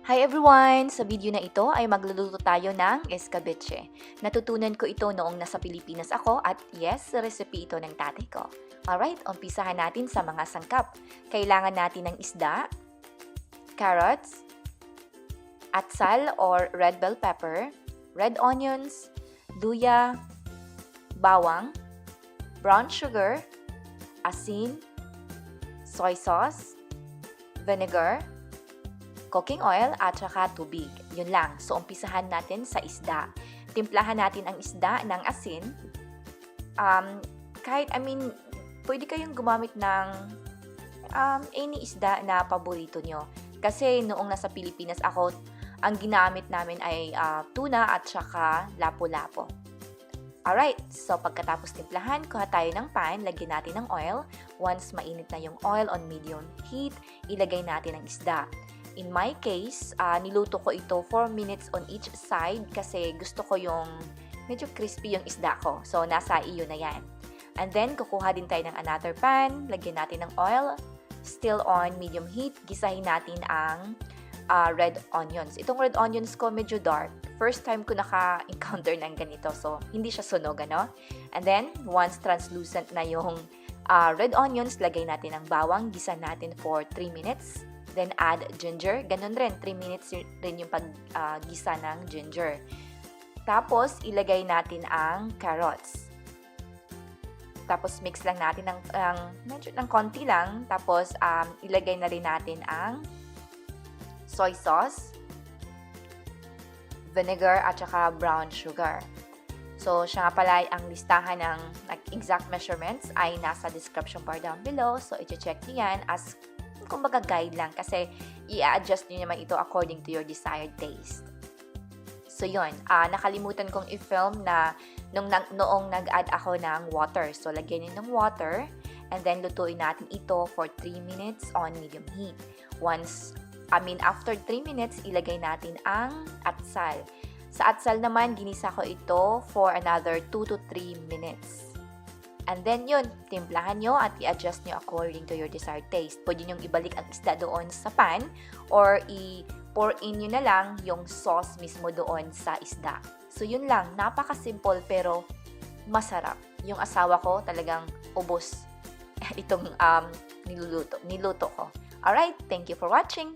Hi everyone! Sa video na ito ay magluluto tayo ng escabeche. Natutunan ko ito noong nasa Pilipinas ako at yes, recipe ito ng tatay ko. Alright, umpisahan natin sa mga sangkap. Kailangan natin ng isda, carrots, atsal or red bell pepper, red onions, luya, bawang, brown sugar, asin, soy sauce, vinegar, cooking oil at saka tubig. Yun lang. So, umpisahan natin sa isda. Timplahan natin ang isda ng asin. Pwede kayong gumamit ng any isda na paborito nyo. Kasi noong nasa Pilipinas ako, ang ginamit namin ay tuna at saka lapu-lapu. Alright, so pagkatapos timplahan, kuha tayo ng pan, lagyan natin ng oil. Once mainit na yung oil on medium heat, ilagay natin ang isda. In my case, niluto ko ito 4 minutes on each side kasi gusto ko yung medyo crispy yung isda ko. So, nasa iyo na yan. And then, kukuha din tayo ng another pan. Lagyan natin ng oil. Still on medium heat. Gisahin natin ang red onions. Itong red onions ko medyo dark. First time ko naka-encounter ng ganito. So, hindi siya sunog, ano? And then, once translucent na yung red onions, lagay natin ang bawang. Gisa natin for 3 minutes. Then add ginger. Ganun rin, 3 minutes rin yung paggisa ng ginger. Tapos, ilagay natin ang carrots. Tapos, mix lang natin ng konti lang. Tapos, ilagay na rin natin ang soy sauce, vinegar, at saka brown sugar. So, siya nga pala ang listahan ng exact measurements ay nasa description bar down below. So, i-check niyo yan as kumbaga guide lang kasi i-adjust niyo naman ito according to your desired taste. So yun, nakalimutan kong i-film na noong nag-add ako ng water. So lagyan niyo ng water and then lutuin natin ito for 3 minutes on medium heat. After 3 minutes, ilagay natin ang atsal. Sa atsal naman, ginisa ko ito for another 2 to 3 minutes. And then yun, timplahan nyo at i-adjust nyo according to your desired taste. Pwede nyo ibalik ang isda doon sa pan or i-pour in nyo na lang yung sauce mismo doon sa isda. So yun lang, napaka-simple pero masarap. Yung asawa ko talagang ubos itong niluto ko. Alright, thank you for watching!